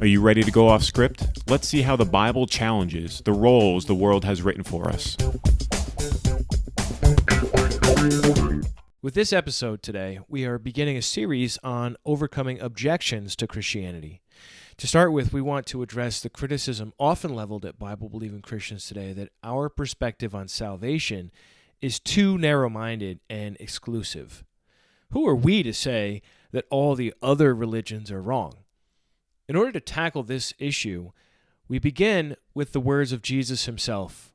Are you ready to go off script? Let's see how the Bible challenges the roles the world has written for us. With this episode today, we are beginning a series on overcoming objections to Christianity. To start with, we want to address the criticism often leveled at Bible-believing Christians today that our perspective on salvation is too narrow-minded and exclusive. Who are we to say that all the other religions are wrong? In order to tackle this issue, we begin with the words of Jesus himself,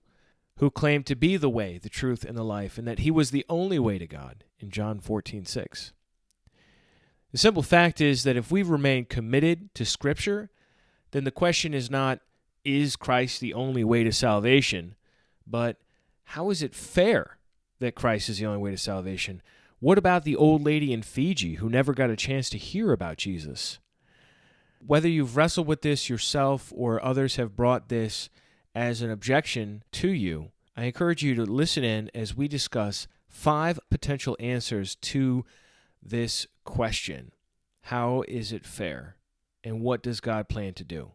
who claimed to be the way, the truth, and the life, and that he was the only way to God in John 14:6. The simple fact is that if we remain committed to Scripture, then the question is not, is Christ the only way to salvation, but how is it fair that Christ is the only way to salvation? What about the old lady in Fiji who never got a chance to hear about Jesus? Whether you've wrestled with this yourself or others have brought this as an objection to you, I encourage you to listen in as we discuss 5 potential answers to this question. How is it fair? And what does God plan to do?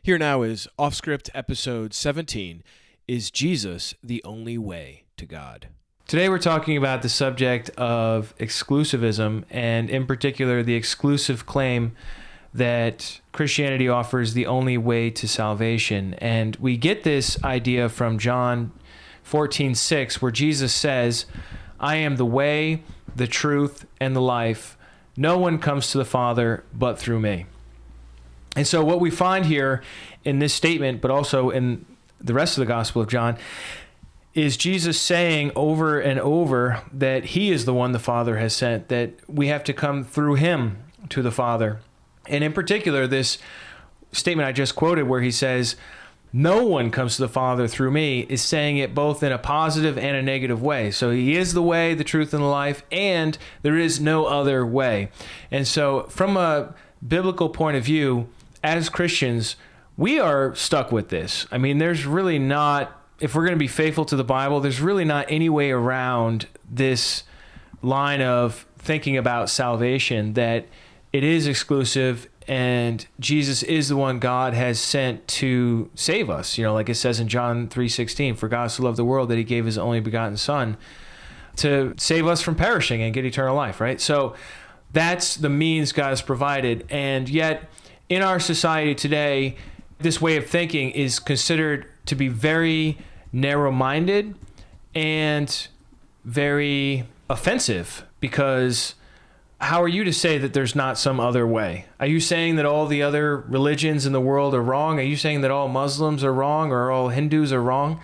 Here now is Off Script episode 17, Is Jesus the Only Way to God? Today we're talking about the subject of exclusivism, and in particular the exclusive claim that Christianity offers the only way to salvation. And we get this idea from John 14:6, where Jesus says, I am the way, the truth, and the life. No one comes to the Father but through me. And so what we find here in this statement, but also in the rest of the Gospel of John, is Jesus saying over and over that he is the one the Father has sent, that we have to come through him to the Father. And in particular, this statement I just quoted where he says, no one comes to the Father through me, is saying it both in a positive and a negative way. So he is the way, the truth, and the life, and there is no other way. And so from a biblical point of view, as Christians, we are stuck with this. I mean, there's really not, if we're going to be faithful to the Bible, there's really not any way around this line of thinking about salvation, that it is exclusive and Jesus is the one God has sent to save us. You know, like it says in John 3:16, for God so loved the world that he gave his only begotten Son to save us from perishing and get eternal life, right? So that's the means God has provided. And yet in our society today, this way of thinking is considered to be very narrow-minded and very offensive, because how are you to say that there's not some other way? Are you saying that all the other religions in the world are wrong? Are you saying that all Muslims are wrong or all Hindus are wrong?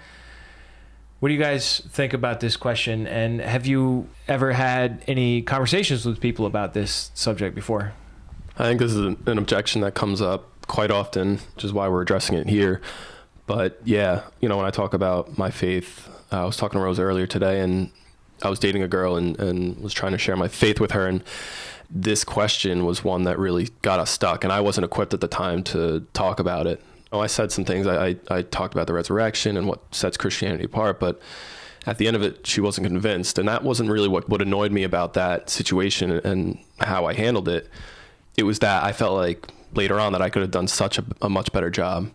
What do you guys think about this question? And have you ever had any conversations with people about this subject before? I think this is an objection that comes up quite often, which is why we're addressing it here. But yeah, you know, when I talk about my faith, I was talking to Rose earlier today, and I was dating a girl and was trying to share my faith with her. And this question was one that really got us stuck. And I wasn't equipped at the time to talk about it. Oh, I said some things. I talked about the resurrection and what sets Christianity apart. But at the end of it, she wasn't convinced. And that wasn't really what annoyed me about that situation and how I handled it. It was that I felt like later on that I could have done such a much better job.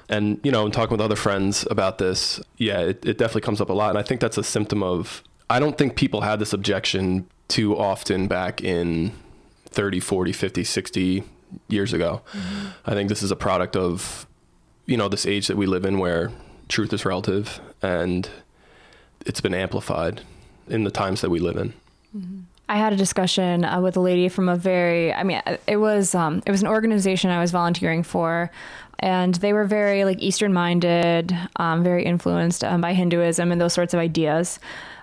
And, you know, in talking with other friends about this, yeah, it definitely comes up a lot. And I think that's a symptom of, I don't think people had this objection too often back in 30, 40, 50, 60 years ago. Mm-hmm. I think this is a product of, you know, this age that we live in where truth is relative, and it's been amplified in the times that we live in. Mm-hmm. I had a discussion with a lady from it was an organization I was volunteering for, and they were very like Eastern minded, very influenced by Hinduism and those sorts of ideas.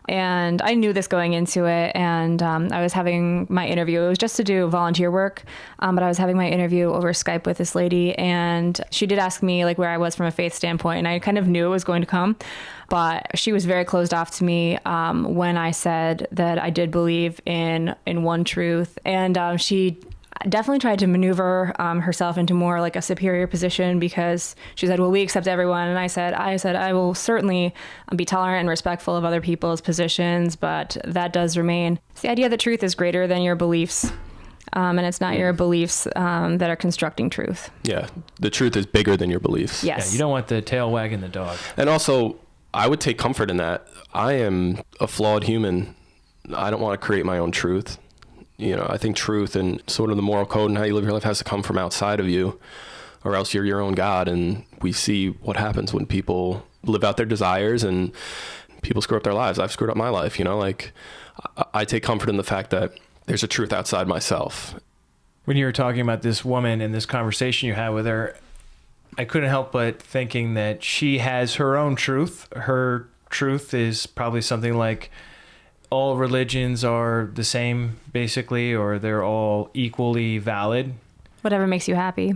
And I knew this going into it, and I was having my interview. It was just to do volunteer work, but I was having my interview over Skype with this lady, and she did ask me like where I was from a faith standpoint, and I kind of knew it was going to come, but she was very closed off to me when I said that I did believe in one truth, and definitely tried to maneuver herself into more like a superior position, because she said, well, we accept everyone. And I said, I will certainly be tolerant and respectful of other people's positions, but that does remain. It's the idea that truth is greater than your beliefs. And it's not your beliefs that are constructing truth. Yeah, the truth is bigger than your beliefs. Yes. Yeah, you don't want the tail wagging the dog. And also, I would take comfort in that. I am a flawed human. I don't want to create my own truth. I think truth and sort of the moral code and how you live your life has to come from outside of you, or else you're your own God. And we see what happens when people live out their desires and people screw up their lives. I've screwed up my life, I take comfort in the fact that there's a truth outside myself. When you were talking about this woman and this conversation you had with her, I couldn't help but thinking that she has her own truth. Her truth is probably something like all religions are the same, basically, or they're all equally valid. Whatever makes you happy.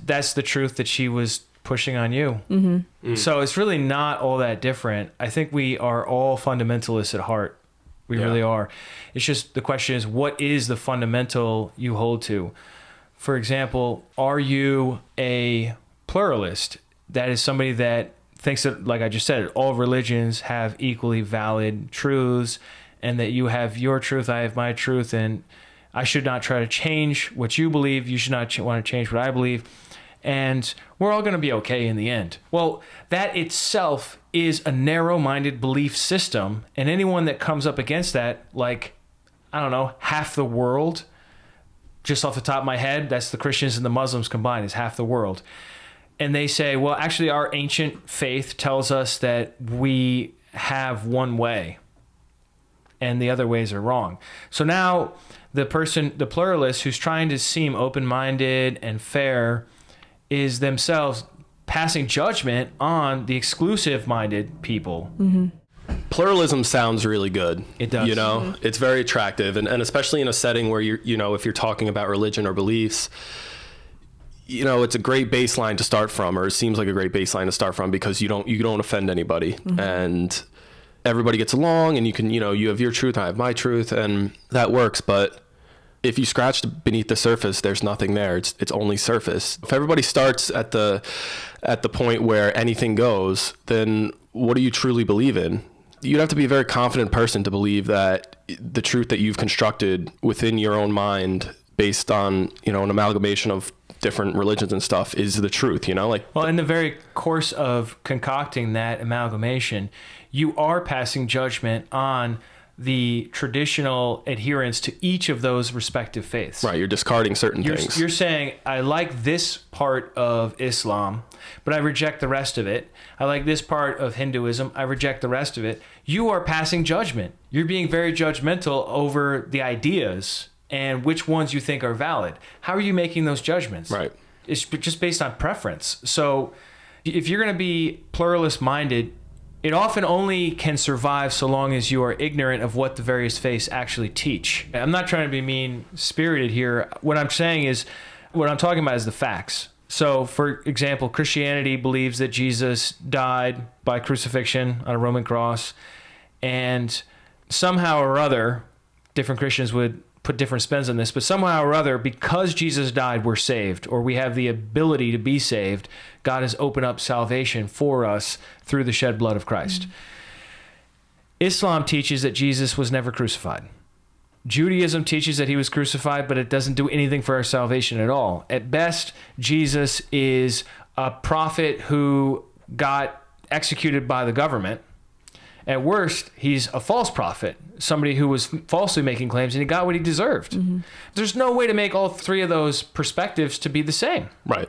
That's the truth that she was pushing on you. Mm-hmm. So it's really not all that different. I think we are all fundamentalists at heart. We really are. It's just the question is, what is the fundamental you hold to? For example, are you a pluralist? That is somebody that thinks that, like I just said, all religions have equally valid truths, and that you have your truth, I have my truth, and I should not try to change what you believe. You should not want to change what I believe. And we're all going to be okay in the end. Well, that itself is a narrow-minded belief system. And anyone that comes up against that, like, I don't know, half the world, just off the top of my head, that's the Christians and the Muslims combined, is half the world. And they say, well, actually, our ancient faith tells us that we have one way and the other ways are wrong. So now the pluralist who's trying to seem open-minded and fair is themselves passing judgment on the exclusive-minded people. Mm-hmm. Pluralism sounds really good. It does. Mm-hmm. It's very attractive. And especially in a setting where if you're talking about religion or beliefs, it's a great baseline to start from, or it seems like a great baseline to start from, because you don't offend anybody. Mm-hmm. And everybody gets along, and you can, you have your truth, I have my truth, and that works. But if you scratch beneath the surface, there's nothing there. It's only surface. If everybody starts at the point where anything goes, then what do you truly believe in? You'd have to be a very confident person to believe that the truth that you've constructed within your own mind, based on an amalgamation of different religions and stuff, is the truth. Well, in the very course of concocting that amalgamation, you are passing judgment on the traditional adherence to each of those respective faiths. Right, you're discarding certain things. You're saying, I like this part of Islam, but I reject the rest of it. I like this part of Hinduism, I reject the rest of it. You are passing judgment. You're being very judgmental over the ideas and which ones you think are valid. How are you making those judgments? Right. It's just based on preference. So if you're going to be pluralist-minded, it often only can survive so long as you are ignorant of what the various faiths actually teach. I'm not trying to be mean-spirited here. What I'm talking about is the facts. So, for example, Christianity believes that Jesus died by crucifixion on a Roman cross, and somehow or other, different Christians would put different spins on this, but somehow or other, because Jesus died, we're saved, or we have the ability to be saved. God has opened up salvation for us through the shed blood of Christ. Mm-hmm. Islam teaches that Jesus was never crucified. Judaism teaches that he was crucified, but it doesn't do anything for our salvation at all. At best, Jesus is a prophet who got executed by the government. At worst, he's a false prophet, somebody who was falsely making claims, and he got what he deserved. Mm-hmm. There's no way to make all three of those perspectives to be the same. Right.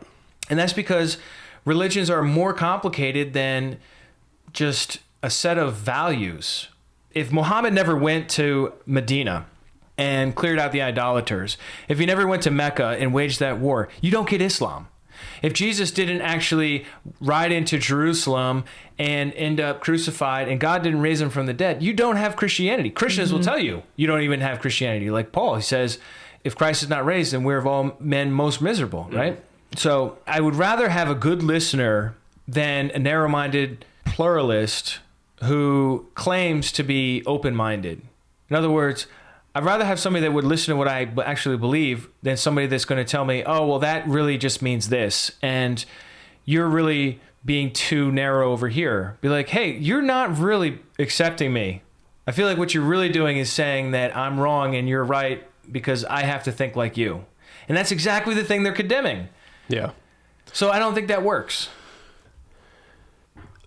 And that's because religions are more complicated than just a set of values. If Muhammad never went to Medina and cleared out the idolaters, if he never went to Mecca and waged that war, you don't get Islam. If Jesus didn't actually ride into Jerusalem and end up crucified, and God didn't raise him from the dead, you don't have Christianity. Christians will tell you don't even have Christianity. Like Paul, he says, if Christ is not raised, then we're of all men most miserable, right? So I would rather have a good listener than a narrow-minded pluralist who claims to be open-minded. In other words, I'd rather have somebody that would listen to what I actually believe than somebody that's going to tell me, oh, well, that really just means this. And you're really being too narrow over here. Be like, hey, you're not really accepting me. I feel like what you're really doing is saying that I'm wrong and you're right because I have to think like you. And that's exactly the thing they're condemning. Yeah. So I don't think that works.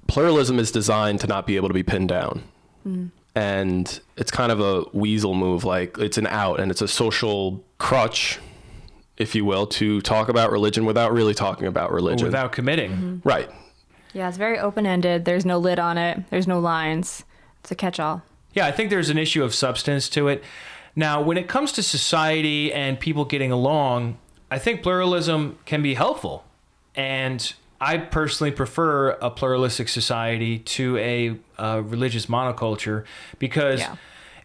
Pluralism is designed to not be able to be pinned down. And it's kind of a weasel move, like it's an out and it's a social crutch, if you will, to talk about religion without really talking about religion. Or without committing. Right. Yeah, it's very open-ended. There's no lid on it. There's no lines. It's a catch-all. Yeah, I think there's an issue of substance to it. Now, when it comes to society and people getting along, I think pluralism can be helpful. And I personally prefer a pluralistic society to a religious monoculture because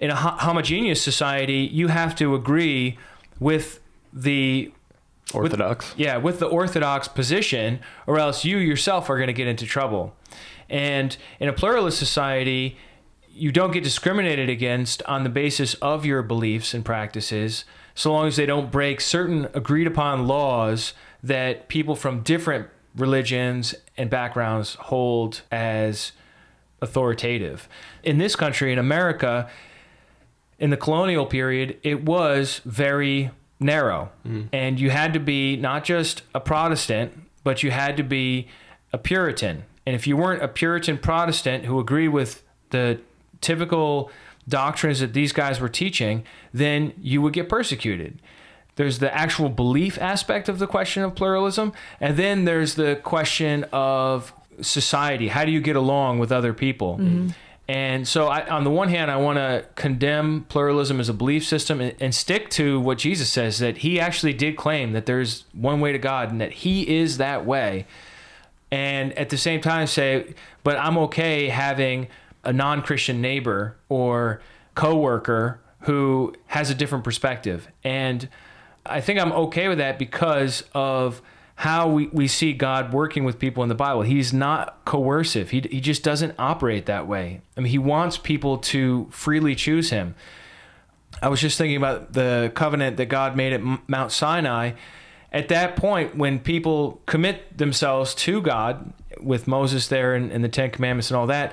in a homogeneous society, you have to agree with the Orthodox. with the orthodox position, or else you yourself are going to get into trouble. And in a pluralist society, you don't get discriminated against on the basis of your beliefs and practices, so long as they don't break certain agreed upon laws that people from different religions and backgrounds hold as authoritative. In this country, in America, in the colonial period, it was very narrow. And you had to be not just a Protestant, but you had to be a Puritan. And if you weren't a Puritan Protestant who agreed with the typical doctrines that these guys were teaching, then you would get persecuted. There's the actual belief aspect of the question of pluralism, and then there's the question of society. How do you get along with other people? And so on the one hand, I want to condemn pluralism as a belief system and stick to what Jesus says, that he actually did claim that there's one way to God and that he is that way. And at the same time say, but I'm okay having a non-Christian neighbor or coworker who has a different perspective. And I think I'm okay with that because of how we see God working with people in the Bible. He's not coercive. He just doesn't operate that way. I mean, he wants people to freely choose him. I was just thinking about the covenant that God made at Mount Sinai. At that point, when people commit themselves to God, with Moses there and the Ten Commandments and all that,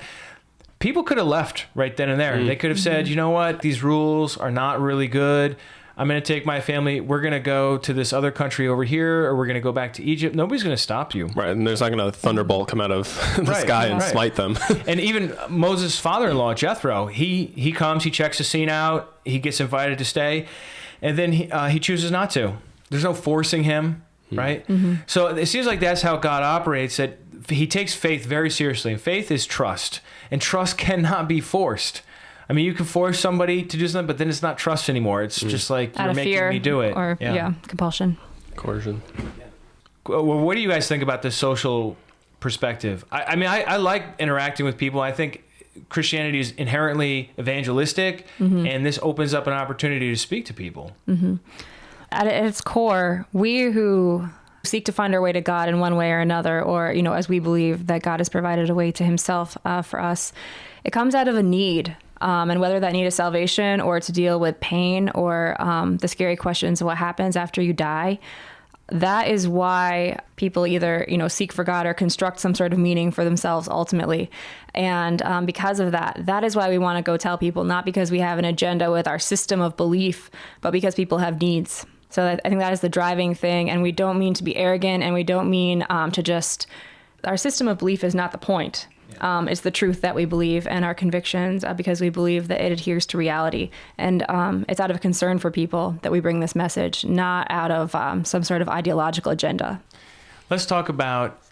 people could have left right then and there. They could have said, you know what, these rules are not really good. I'm going to take my family. We're going to go to this other country over here, or we're going to go back to Egypt. Nobody's going to stop you. Right. And there's not going to thunderbolt come out of the sky and smite them. And even Moses' father-in-law, Jethro, he comes, he checks the scene out, he gets invited to stay, and then he chooses not to. There's no forcing him, right? So it seems like that's how God operates, that he takes faith very seriously. And faith is trust, and trust cannot be forced. I mean, you can force somebody to do something, but then it's not trust anymore. It's just like, you're making me do it. Or, compulsion. Coercion. Well, what do you guys think about this social perspective? I mean, I like interacting with people. I think Christianity is inherently evangelistic, and this opens up an opportunity to speak to people. At its core, we who seek to find our way to God in one way or another, or, as we believe that God has provided a way to himself for us, it comes out of a need. And whether that need is salvation or to deal with pain or the scary questions of what happens after you die, that is why people either, seek for God or construct some sort of meaning for themselves ultimately. And because of that, that is why we want to go tell people, not because we have an agenda with our system of belief, but because people have needs. So I think that is the driving thing. And we don't mean to be arrogant, and we don't mean to just, our system of belief is not the point. It's the truth that we believe and our convictions, because we believe that it adheres to reality. And it's out of concern for people that we bring this message, not out of some sort of ideological agenda. Let's talk about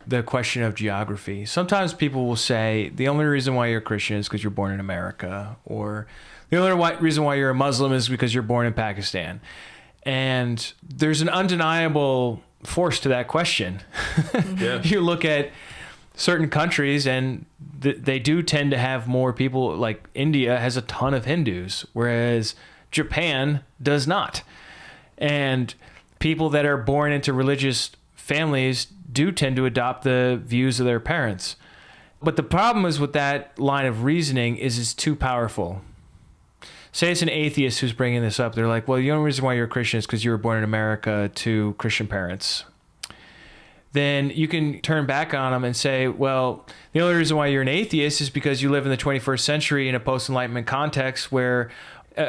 the question of geography. Sometimes people will say the only reason why you're a Christian is because you're born in America, or the only reason why you're a Muslim is because you're born in Pakistan. And there's an undeniable force to that question. You look at certain countries, and they do tend to have more people. Like India has a ton of Hindus, whereas Japan does not. And people that are born into religious families do tend to adopt the views of their parents. But the problem is with that line of reasoning is it's too powerful. say it's an atheist who's bringing this up. They're like, well, the only reason why you're a Christian is because you were born in America to Christian parents. Then you can turn back on them and say, well, the only reason why you're an atheist is because you live in the 21st century in a post-Enlightenment context where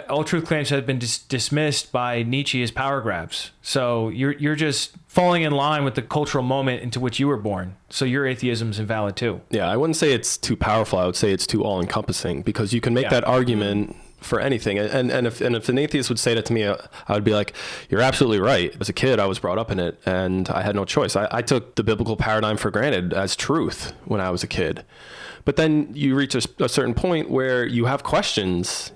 all truth claims have been dismissed by Nietzsche as power grabs. So you're just falling in line with the cultural moment into which you were born. So your atheism is invalid too. Yeah, I wouldn't say it's too powerful. I would say it's too all-encompassing, because you can make that argument for anything. And if an atheist would say that to me, I would be like, you're absolutely right. As a kid, I was brought up in it, and I had no choice. I took the biblical paradigm for granted as truth when I was a kid. But then you reach a certain point where you have questions,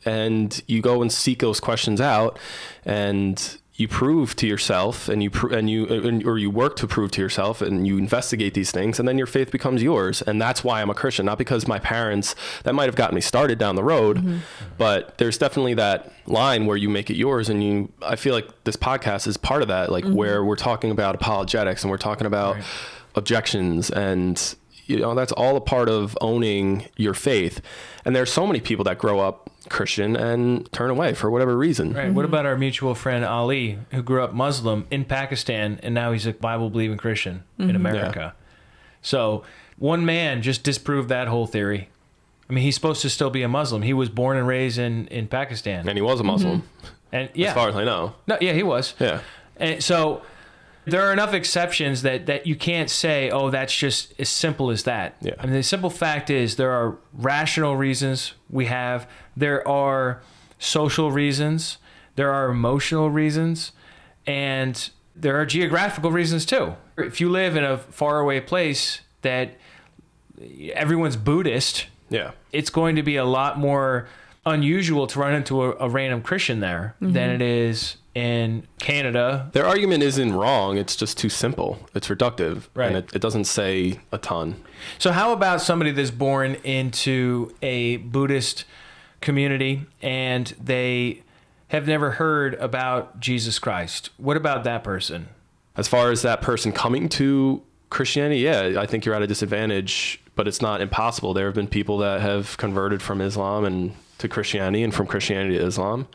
and you go and seek those questions out, and you prove to yourself, or you work to prove to yourself, and you investigate these things, and then your faith becomes yours. And that's why I'm a Christian, not because my parents, that might have gotten me started down the road, but there's definitely that line where you make it yours. And I feel like this podcast is part of that, like where we're talking about apologetics, and we're talking about objections, and that's all a part of owning your faith. And there's so many people that grow up Christian and turn away for whatever reason. Right. What about our mutual friend Ali, who grew up Muslim in Pakistan, and now he's a Bible-believing Christian in America? Yeah. So one man just disproved that whole theory. I mean, he's supposed to still be a Muslim. He was born and raised in Pakistan. And he was a Muslim. And as far as I know. No, yeah, he was. Yeah. And so there are enough exceptions that you can't say, oh, that's just as simple as that. Yeah. I mean, the simple fact is there are rational reasons we have. There are social reasons. There are emotional reasons. And there are geographical reasons too. If you live in a faraway place that everyone's Buddhist, it's going to be a lot more unusual to run into a random Christian there than it is in Canada. Their argument isn't wrong. It's just too simple. It's reductive. Right. And it doesn't say a ton. So how about somebody that's born into a Buddhist community and they have never heard about Jesus Christ? What about that person? As far as that person coming to Christianity, yeah, I think you're at a disadvantage, but it's not impossible. There have been people that have converted from Islam and to Christianity, and from Christianity to Islam.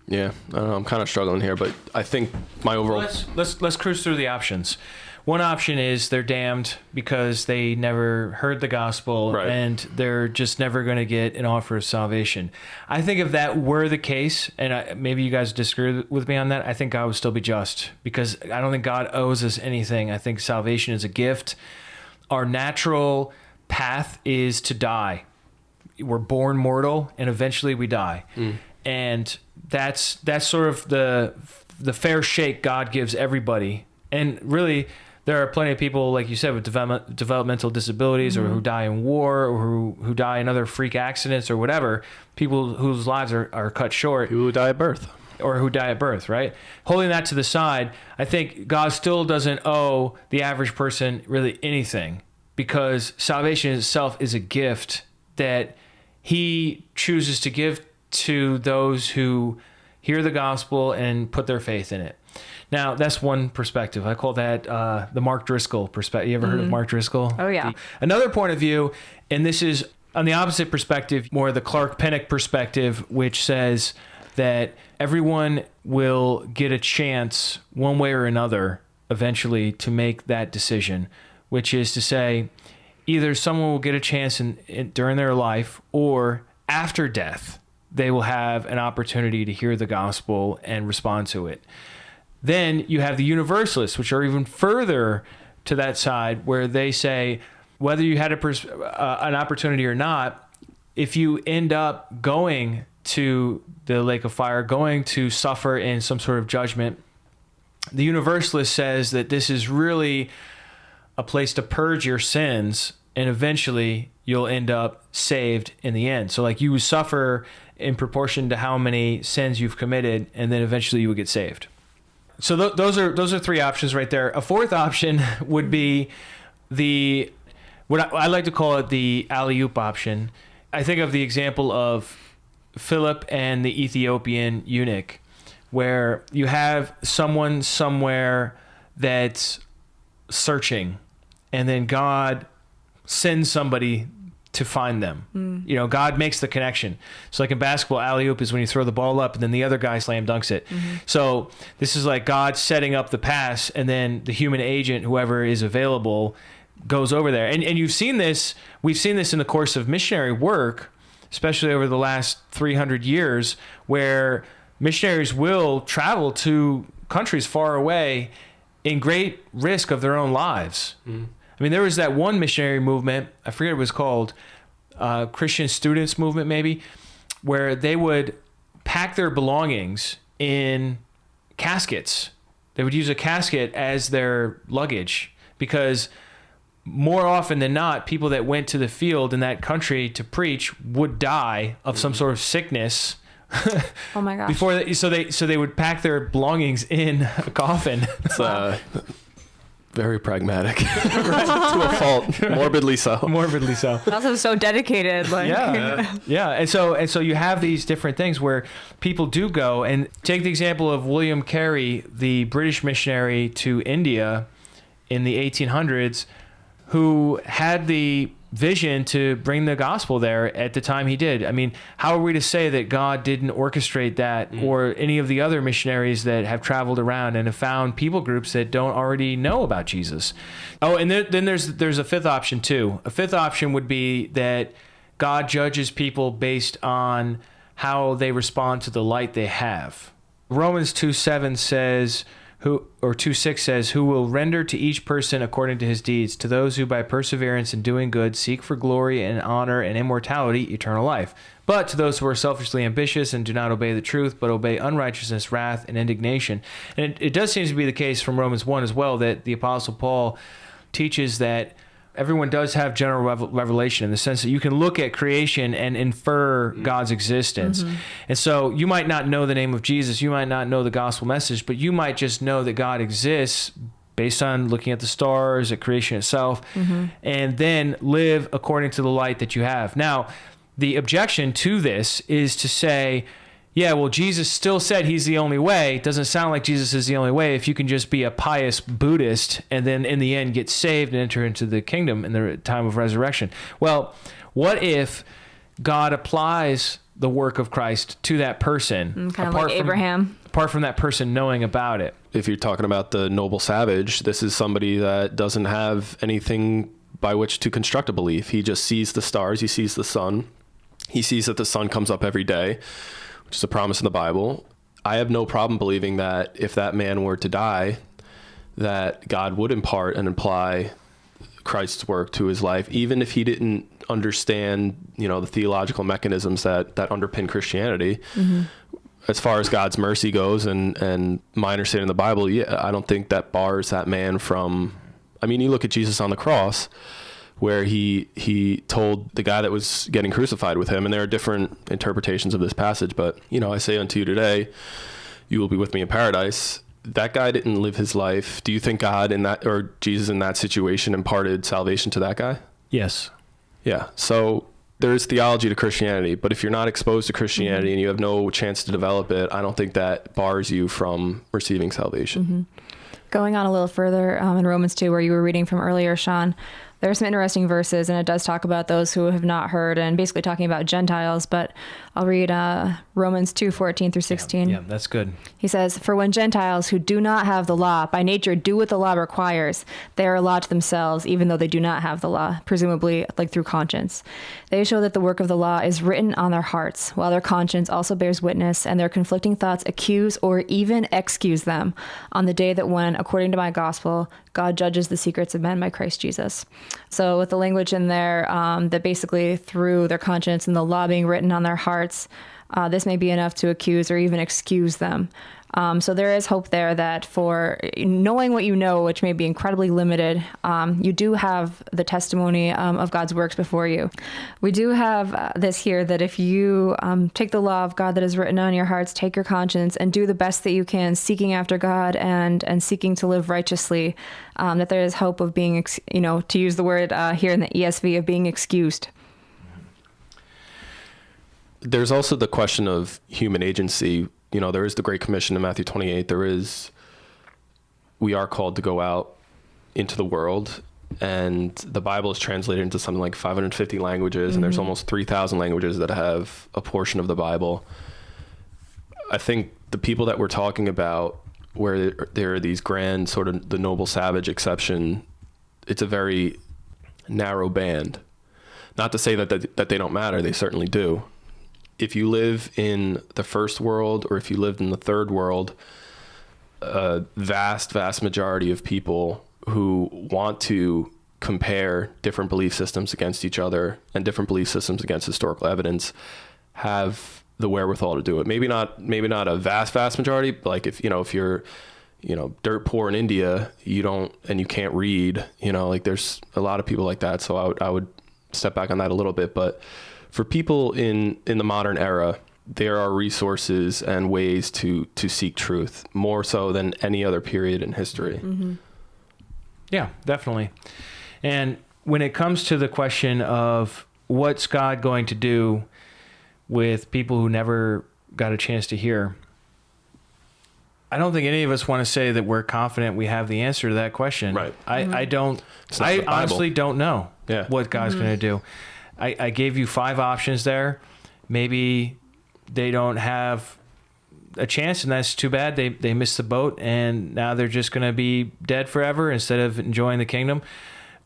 Yeah, I don't know. I'm kind of struggling here, but I think my overall... Let's cruise through the options. One option is they're damned because they never heard the gospel, right, and they're just never going to get an offer of salvation. I think if that were the case, and maybe you guys disagree with me on that, I think God would still be just, because I don't think God owes us anything. I think salvation is a gift. Our natural path is to die. We're born mortal, and eventually we die. And that's sort of the fair shake God gives everybody. And really, there are plenty of people, like you said, with developmental disabilities, or who die in war, or who die in other freak accidents or whatever, people whose lives are cut short. People who die at birth. Or who die at birth, right? Holding that to the side, I think God still doesn't owe the average person really anything, because salvation itself is a gift that he chooses to give to those who hear the gospel and put their faith in it. Now, that's one perspective. I call that the Mark Driscoll perspective. You ever heard of Mark Driscoll? Oh, yeah. Another point of view, and this is on the opposite perspective, more the Clark Pinnock perspective, which says that everyone will get a chance one way or another eventually to make that decision, which is to say either someone will get a chance during their life, or after death, they will have an opportunity to hear the gospel and respond to it. Then you have the universalists, which are even further to that side, where they say, whether you had an opportunity or not, if you end up going to the lake of fire, going to suffer in some sort of judgment, the universalist says that this is really a place to purge your sins, and eventually you'll end up saved in the end. So like you would suffer in proportion to how many sins you've committed, and then eventually you would get saved. So those are three options right there. A fourth option would be what I like to call it the alley-oop option. I think of the example of Philip and the Ethiopian eunuch, where you have someone somewhere that's searching, and then God sends somebody to find them. You know, God makes the connection. So like in basketball, alley-oop is when you throw the ball up and then the other guy slam dunks it. So this is like God setting up the pass, and then the human agent, whoever is available, goes over there. And you've seen this, we've seen this in the course of missionary work, especially over the last 300 years, where missionaries will travel to countries far away in great risk of their own lives. I mean, there was that one missionary movement, I forget what it was called, Christian Students Movement maybe, where they would pack their belongings in caskets. They would use a casket as their luggage, because more often than not, people that went to the field in that country to preach would die of some sort of sickness. Oh my gosh. So they would pack their belongings in a coffin. It's very pragmatic to a fault, morbidly so. Morbidly so. Also so dedicated. Like. Yeah. And so you have these different things where people do go, and take the example of William Carey, the British missionary to India in the 1800s, who had the vision to bring the gospel there at the time he did. I mean, how are we to say that God didn't orchestrate that, or any of the other missionaries that have traveled around and have found people groups that don't already know about Jesus? Oh, and then there's a fifth option too. A fifth option would be that God judges people based on how they respond to the light they have. Romans 2:7 says, 2:6 says, who will render to each person according to his deeds, to those who by perseverance in doing good seek for glory and honor and immortality, eternal life. But to those who are selfishly ambitious and do not obey the truth, but obey unrighteousness, wrath, and indignation. And it does seem to be the case from Romans 1 as well, that the Apostle Paul teaches that everyone does have general revelation, in the sense that you can look at creation and infer God's existence. And so you might not know the name of Jesus, you might not know the gospel message, but you might just know that God exists based on looking at the stars, at creation itself, and then live according to the light that you have. Now, the objection to this is to say, yeah, well, Jesus still said he's the only way. It doesn't sound like Jesus is the only way if you can just be a pious Buddhist and then in the end get saved and enter into the kingdom in the time of resurrection. Well, what if God applies the work of Christ to that person? Kind of like Abraham. Apart from that person knowing about it. If you're talking about the noble savage, this is somebody that doesn't have anything by which to construct a belief. He just sees the stars. He sees the sun. He sees that the sun comes up every day, which is a promise in the Bible. I have no problem believing that if that man were to die, that God would impart and imply Christ's work to his life, even if he didn't understand, the theological mechanisms that underpin Christianity. As far as God's mercy goes and my understanding of the Bible, I don't think that bars that man from, you look at Jesus on the cross, where he told the guy that was getting crucified with him, and there are different interpretations of this passage, but, I say unto you today, you will be with me in paradise. That guy didn't live his life. Do you think God or Jesus in that situation imparted salvation to that guy? Yes. Yeah. So there's theology to Christianity, but if you're not exposed to Christianity and you have no chance to develop it, I don't think that bars you from receiving salvation. Going on a little further in Romans 2, where you were reading from earlier, Sean, there are some interesting verses, and it does talk about those who have not heard, and basically talking about Gentiles. But I'll read Romans 2:14 through 16. Yeah, that's good. He says, for when Gentiles who do not have the law by nature do what the law requires, they are a law to themselves, even though they do not have the law, presumably like through conscience. They show that the work of the law is written on their hearts, while their conscience also bears witness, and their conflicting thoughts accuse or even excuse them on the day that when, according to my gospel, God judges the secrets of men by Christ Jesus. So with the language in there, that basically through their conscience and the law being written on their hearts, this may be enough to accuse or even excuse them. So there is hope there that for knowing what you know, which may be incredibly limited, you do have the testimony of God's works before you. We do have this here, that if you take the law of God that is written on your hearts, take your conscience, and do the best that you can, seeking after God and seeking to live righteously, that there is hope of being, to use the word here in the ESV, of being excused. There's also the question of human agency. There is the Great Commission in Matthew 28. We are called to go out into the world. and the Bible is translated into something like 550 languages, and there's almost 3,000 languages that have a portion of the Bible. I think the people that we're talking about, where there are these grand sort of the noble savage exception, it's a very narrow band. Not to say that they don't matter, they certainly do. If you live in the first world, or if you lived in the third world, a vast majority of people who want to compare different belief systems against each other and different belief systems against historical evidence have the wherewithal to do it. Maybe not a vast majority, but like if you're dirt poor in India, and you can't read, like there's a lot of people like that. So I would step back on that a little bit. But for people in the modern era, there are resources and ways to seek truth more so than any other period in history. Mm-hmm. Yeah, definitely. And when it comes to the question of what's God going to do with people who never got a chance to hear, I don't think any of us want to say that we're confident we have the answer to that question. Right. I honestly don't know what God's going to do. I gave you 5 options there. Maybe they don't have a chance, and that's too bad. They missed the boat, and now they're just going to be dead forever instead of enjoying the kingdom.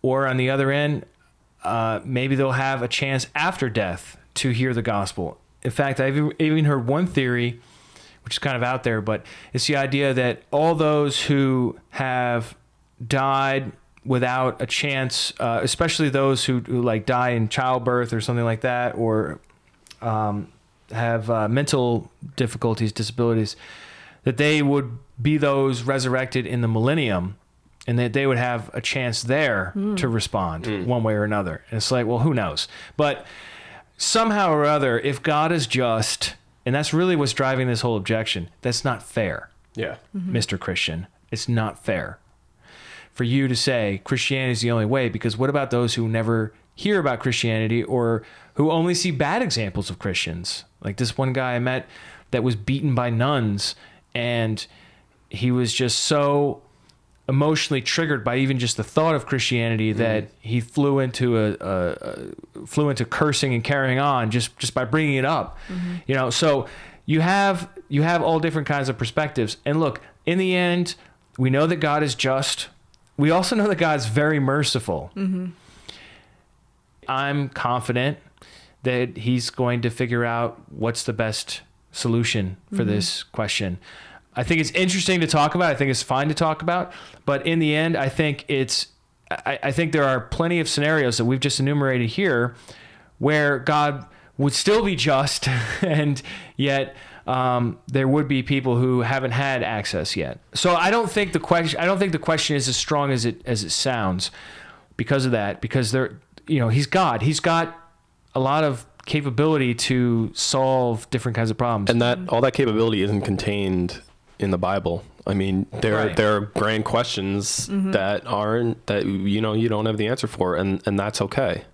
Or on the other end, maybe they'll have a chance after death to hear the gospel. In fact, I've even heard one theory, which is kind of out there, but it's the idea that all those who have died without a chance, especially those who like die in childbirth or something like that, or have mental difficulties, disabilities, that they would be those resurrected in the millennium, and that they would have a chance there to respond one way or another. And it's like, well, who knows? But somehow or other, if God is just, and that's really what's driving this whole objection, that's not fair. Yeah. Mr. Christian, it's not fair for you to say Christianity is the only way, because what about those who never hear about Christianity or who only see bad examples of Christians? Like this one guy I met that was beaten by nuns, and he was just so emotionally triggered by even just the thought of Christianity that he flew into cursing and carrying on just by bringing it up. So you have all different kinds of perspectives. And look, in the end, we know that God is just. We also know that God's very merciful. I'm confident that he's going to figure out what's the best solution for this question. I think it's interesting to talk about. I think it's fine to talk about. But in the end, I think I think there are plenty of scenarios that we've just enumerated here where God would still be just, and yet there would be people who haven't had access yet. So I don't think the question is as strong as it sounds because of that. Because he's God. He's got a lot of capability to solve different kinds of problems, and that all that capability isn't contained in the Bible. I mean, there are grand questions that you don't have the answer for, and that's okay.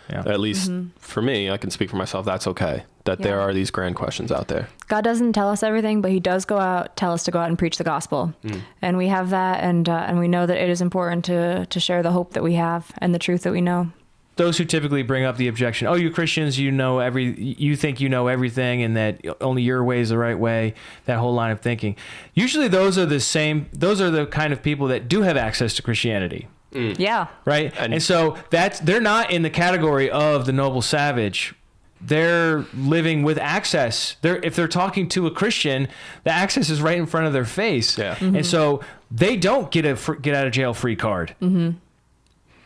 Yeah. At least for me, I can speak for myself. That's okay. That there are these grand questions out there. God doesn't tell us everything, but he does tell us to go out and preach the gospel. And we have that, and we know that it is important to share the hope that we have and the truth that we know. Those who typically bring up the objection, oh, you Christians, you think you know everything and that only your way is the right way, that whole line of thinking. Usually those are the kind of people that do have access to Christianity. Yeah. Right? And so they're not in the category of the noble savage. They're living with access. If they're talking to a Christian, the access is right in front of their face. Yeah. And so they don't get out of jail free card.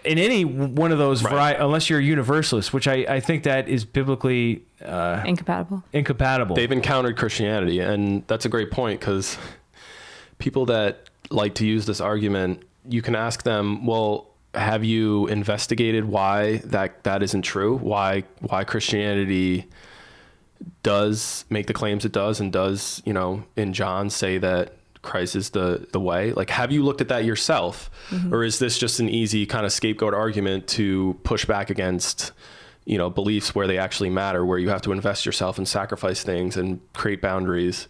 In any one of those unless you're a universalist, which I think that is biblically incompatible. They've encountered Christianity, and that's a great point, because people that like to use this argument, you can ask them, well, have you investigated why that isn't true? Why Christianity does make the claims it does, and does, in John say that Christ is the way? Like, have you looked at that yourself? Or is this just an easy kind of scapegoat argument to push back against, beliefs where they actually matter, where you have to invest yourself and sacrifice things and create boundaries?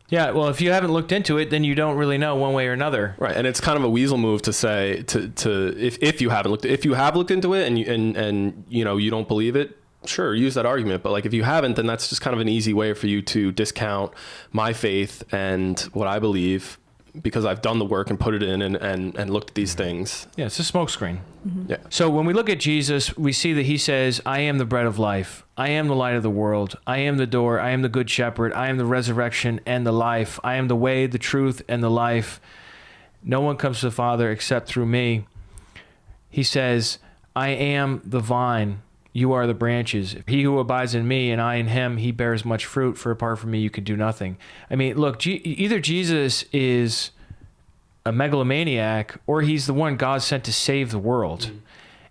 Yeah, well, if you haven't looked into it, then you don't really know one way or another. Right, and it's kind of a weasel move to say if you have looked into it and you don't believe it, sure, use that argument. But like if you haven't, then that's just kind of an easy way for you to discount my faith and what I believe, because I've done the work and put it in and looked at these things. Yeah, it's a smokescreen. Mm-hmm. Yeah. So when we look at Jesus, we see that he says, I am the bread of life. I am the light of the world. I am the door. I am the good shepherd. I am the resurrection and the life. I am the way, the truth, and the life. No one comes to the Father except through me. He says, I am the vine. You are the branches. He who abides in me and I in him, he bears much fruit, for apart from me, you could do nothing. I mean, look, either Jesus is a megalomaniac or he's the one God sent to save the world. Mm-hmm.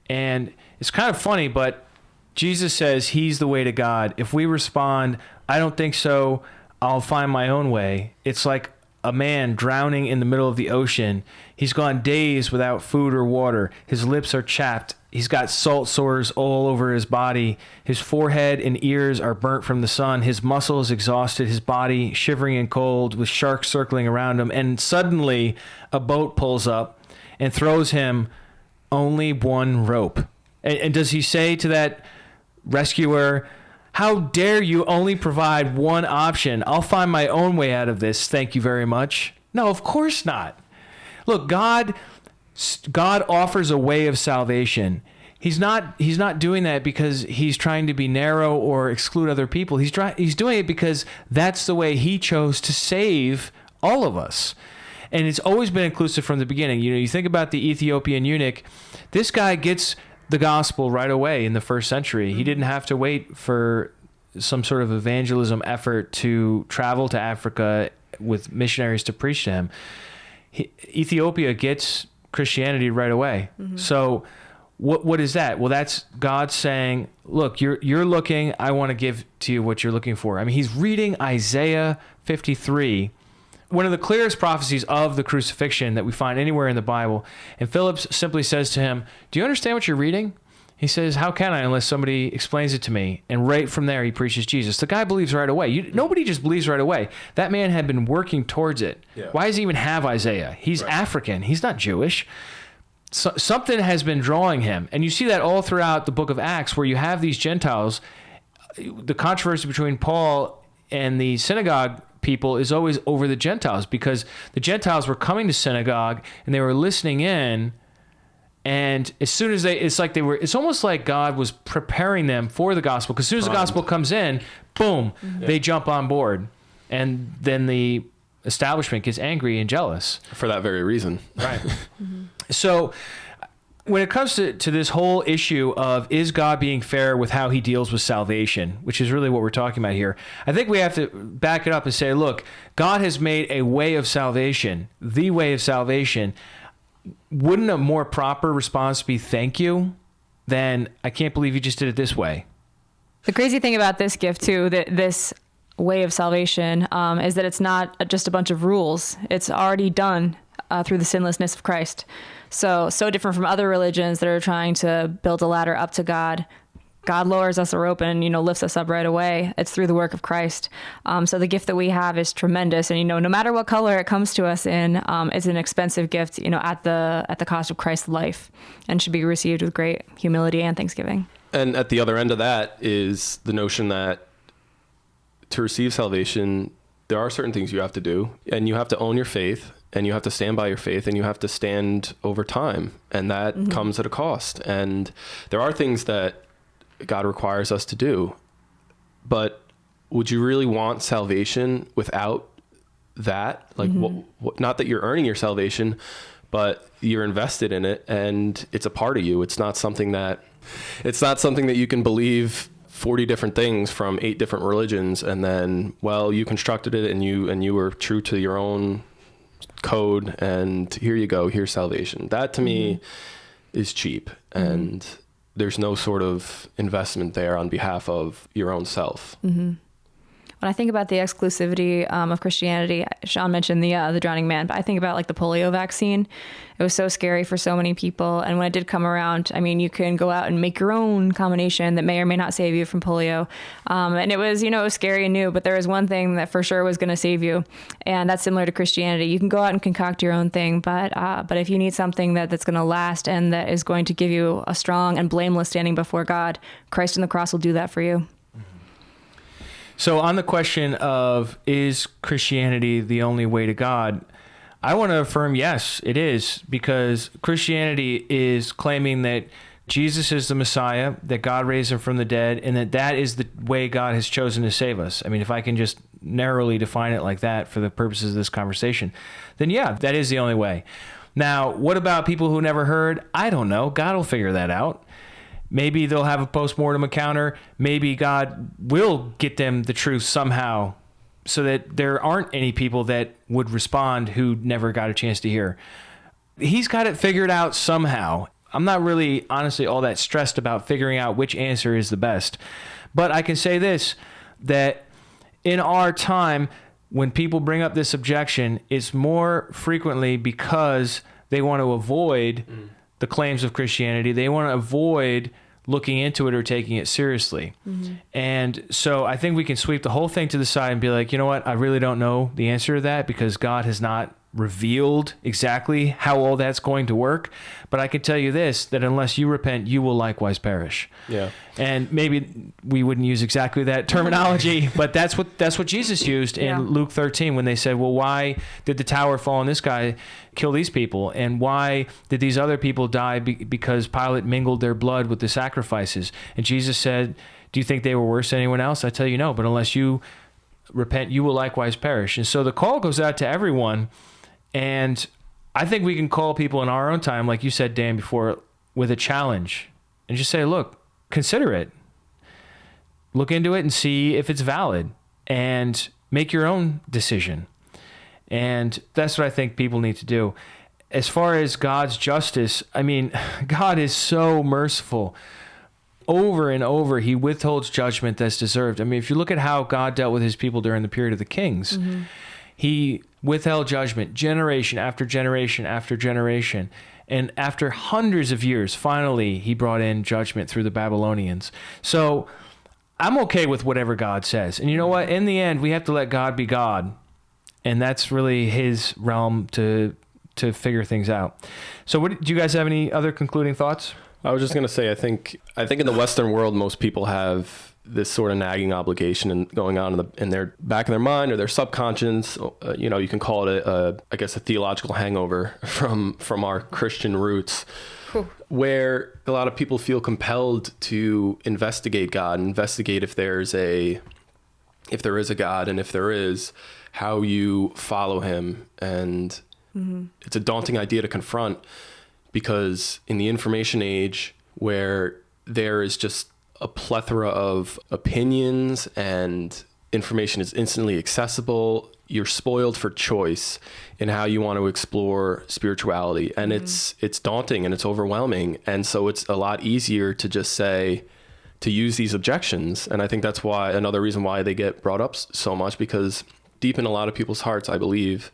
And it's kind of funny, but Jesus says he's the way to God. If we respond, I don't think so, I'll find my own way. It's like a man drowning in the middle of the ocean. He's gone days without food or water. His lips are chapped. He's got salt sores all over his body. His forehead and ears are burnt from the sun. His muscles exhausted. His body shivering and cold with sharks circling around him. And suddenly a boat pulls up and throws him only one rope. And does he say to that rescuer, how dare you only provide one option? I'll find my own way out of this. Thank you very much. No, of course not. Look, God offers a way of salvation. He's not doing that because he's trying to be narrow or exclude other people. He's doing it because that's the way he chose to save all of us. And it's always been inclusive from the beginning. You think about the Ethiopian eunuch. This guy gets the gospel right away in the first century. He didn't have to wait for some sort of evangelism effort to travel to Africa with missionaries to preach to him. Ethiopia gets Christianity right away. Mm-hmm. So what is that? Well, that's God saying, look, you're looking, I want to give to you what you're looking for. I mean, he's reading Isaiah 53, one of the clearest prophecies of the crucifixion that we find anywhere in the Bible. And Philip simply says to him, do you understand what you're reading? He says, how can I unless somebody explains it to me? And right from there, he preaches Jesus. The guy believes right away. Nobody just believes right away. That man had been working towards it. Yeah. Why does he even have Isaiah? He's right. African. He's not Jewish. So, something has been drawing him. And you see that all throughout the book of Acts, where you have these Gentiles. The controversy between Paul and the synagogue people is always over the Gentiles, because the Gentiles were coming to synagogue and they were listening in. And as soon as it's almost like God was preparing them for the gospel. Because as soon as the gospel comes in, boom, they jump on board. And then the establishment gets angry and jealous. For that very reason. Right. So when it comes to this whole issue of, is God being fair with how he deals with salvation, which is really what we're talking about here, I think we have to back it up and say, look, God has made a way of salvation, the way of salvation. Wouldn't a more proper response be thank you than I can't believe you just did it this way? The crazy thing about this gift too, that this way of salvation, is that it's not just a bunch of rules. It's already done through the sinlessness of Christ. So different from other religions that are trying to build a ladder up to God. God lowers us a rope and, lifts us up right away. It's through the work of Christ. So the gift that we have is tremendous. And, no matter what color it comes to us in, it's an expensive gift, at the cost of Christ's life, and should be received with great humility and thanksgiving. And at the other end of that is the notion that to receive salvation, there are certain things you have to do, and you have to own your faith, and you have to stand by your faith, and you have to stand over time. And that comes at a cost. And there are things that God requires us to do, but would you really want salvation without that? Like, not that you're earning your salvation, but you're invested in it and it's a part of you. It's not something that you can believe 40 different things from 8 different religions. And then, you constructed it and you were true to your own code, and here you go, here's salvation. That to me is cheap. And there's no sort of investment there on behalf of your own self. Mm-hmm. when I think about the exclusivity of Christianity, Sean mentioned the drowning man, but I think about like the polio vaccine. It was so scary for so many people. And when it did come around, I mean, you can go out and make your own combination that may or may not save you from polio. And it was, it was scary and new, but there was one thing that for sure was going to save you. And that's similar to Christianity. You can go out and concoct your own thing, but if you need something that's going to last and that is going to give you a strong and blameless standing before God, Christ on the cross will do that for you. So on the question of, is Christianity the only way to God? I want to affirm, yes, it is, because Christianity is claiming that Jesus is the Messiah, that God raised him from the dead, and that is the way God has chosen to save us. I mean, if I can just narrowly define it like that for the purposes of this conversation, then yeah, that is the only way. Now, what about people who never heard? I don't know. God will figure that out. Maybe they'll have a post-mortem encounter. Maybe God will get them the truth somehow, so that there aren't any people that would respond who never got a chance to hear. He's got it figured out somehow. I'm not really, honestly, all that stressed about figuring out which answer is the best. But I can say this, that in our time, when people bring up this objection, it's more frequently because they want to avoid the claims of Christianity. They want to avoid looking into it or taking it seriously. Mm-hmm. And so I think we can sweep the whole thing to the side and be like, you know what? I really don't know the answer to that because God has not revealed exactly how all that's going to work. But I can tell you this, that unless you repent, you will likewise perish. Yeah. And maybe we wouldn't use exactly that terminology, but that's what Jesus used in Luke 13 when they said, well, why did the tower fall on this guy, kill these people? And why did these other people die because Pilate mingled their blood with the sacrifices? And Jesus said, do you think they were worse than anyone else? I tell you no, but unless you repent, you will likewise perish. And so the call goes out to everyone. And I think we can call people in our own time, like you said, Dan, before, with a challenge and just say, look, consider it. Look into it and see if it's valid and make your own decision. And that's what I think people need to do. As far as God's justice, I mean, God is so merciful. Over and over, he withholds judgment that's deserved. I mean, if you look at how God dealt with his people during the period of the kings, he withheld judgment generation after generation after generation. And after hundreds of years, finally, he brought in judgment through the Babylonians. So I'm okay with whatever God says. And you know what? In the end, we have to let God be God. And that's really his realm to figure things out. So do you guys have any other concluding thoughts? I was just going to say, I think in the Western world, most people have this sort of nagging obligation going on in their back of their mind or their subconscious. You can call it a theological hangover from our Christian roots, where a lot of people feel compelled to investigate God, investigate if there is a God, and if there is, how you follow him. And it's a daunting idea to confront, because in the information age, where there is just a plethora of opinions and information is instantly accessible, you're spoiled for choice in how you want to explore spirituality. And it's daunting and it's overwhelming. And so it's a lot easier to just say, to use these objections. And I think that's why, another reason why they get brought up so much, because deep in a lot of people's hearts, I believe,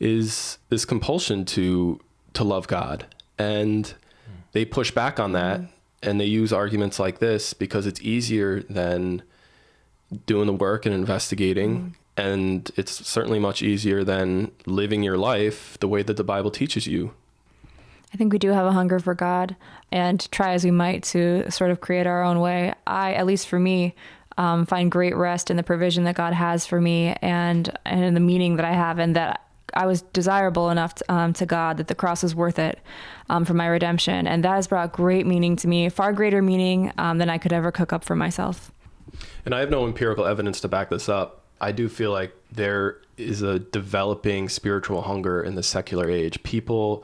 is this compulsion to love God. And they push back on that. And they use arguments like this because it's easier than doing the work and investigating. And it's certainly much easier than living your life the way that the Bible teaches you. I think we do have a hunger for God, and try as we might to sort of create our own way. At least for me, find great rest in the provision that God has for me and in the meaning that I have, and that I was desirable enough to God that the cross was worth it for my redemption. And that has brought great meaning to me, far greater meaning than I could ever cook up for myself. And I have no empirical evidence to back this up. I do feel like there is a developing spiritual hunger in the secular age. People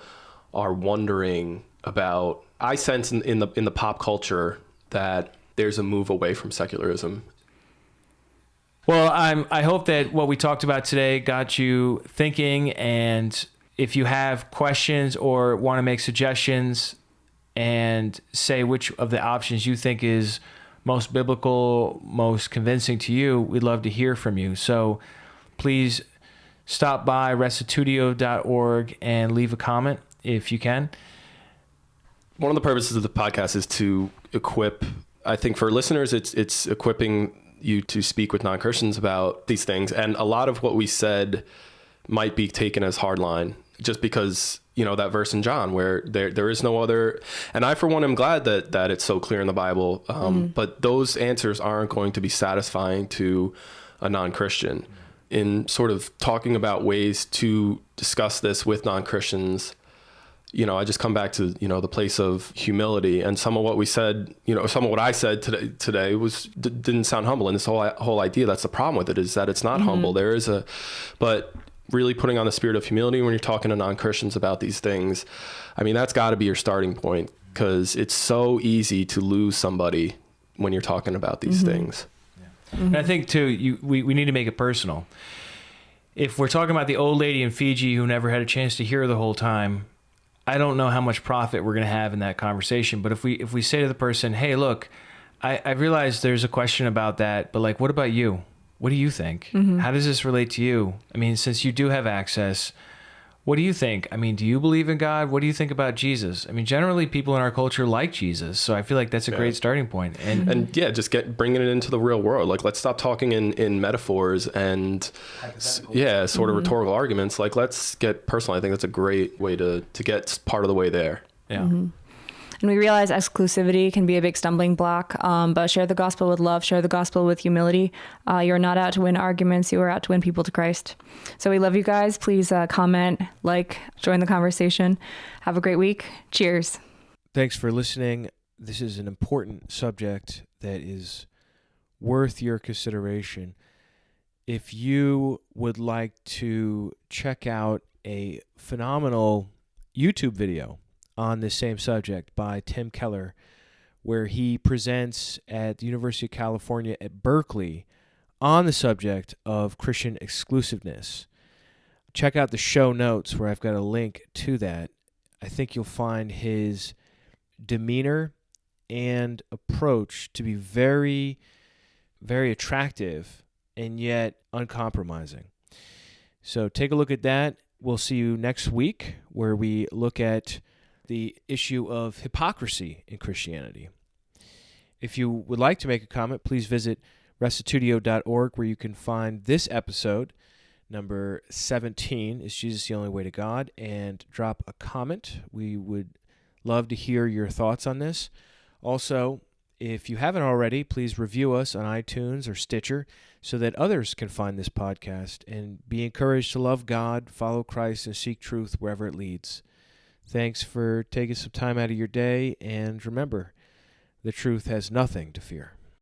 are wondering about, I sense in the pop culture that there's a move away from secularism. Well, I hope that what we talked about today got you thinking, and if you have questions or want to make suggestions and say which of the options you think is most biblical, most convincing to you, we'd love to hear from you. So please stop by restitutio.org and leave a comment if you can. One of the purposes of the podcast is to equip, I think for listeners, it's equipping you to speak with non-Christians about these things. And a lot of what we said might be taken as hardline just because, that verse in John where there is no other. And I, for one, am glad that it's so clear in the Bible. But those answers aren't going to be satisfying to a non-Christian. In sort of talking about ways to discuss this with non-Christians, I just come back to, the place of humility, and some of what we said, some of what I said today didn't sound humble. And this whole idea, that's the problem with it, is that it's not humble. There is but really putting on the spirit of humility when you're talking to non-Christians about these things, that's got to be your starting point, because it's so easy to lose somebody when you're talking about these things. Yeah. And I think too, we need to make it personal. If we're talking about the old lady in Fiji who never had a chance to hear the whole time, I don't know how much profit we're going to have in that conversation. But if we say to the person, hey, look, I realize there's a question about that, but what about you? What do you think? How does this relate to you? Since you do have access, what do you think? Do you believe in God? What do you think about Jesus? Generally people in our culture like Jesus. So I feel like that's a great starting point. And just bringing it into the real world. Let's stop talking in metaphors and sort of rhetorical arguments. Let's get personal. I think that's a great way to get part of the way there. Yeah. And we realize exclusivity can be a big stumbling block, but share the gospel with love, share the gospel with humility. You're not out to win arguments. You are out to win people to Christ. So we love you guys. Please comment, join the conversation. Have a great week. Cheers. Thanks for listening. This is an important subject that is worth your consideration. If you would like to check out a phenomenal YouTube video on this same subject by Tim Keller, where he presents at the University of California at Berkeley on the subject of Christian exclusiveness. Check out the show notes where I've got a link to that. I think you'll find his demeanor and approach to be very, very attractive and yet uncompromising. So take a look at that. We'll see you next week, where we look at the issue of hypocrisy in Christianity. If you would like to make a comment, please visit restitutio.org, where you can find this episode, number 17, Is Jesus the Only Way to God? And drop a comment. We would love to hear your thoughts on this. Also, if you haven't already, please review us on iTunes or Stitcher so that others can find this podcast and be encouraged to love God, follow Christ, and seek truth wherever it leads. Thanks for taking some time out of your day, and remember, the truth has nothing to fear.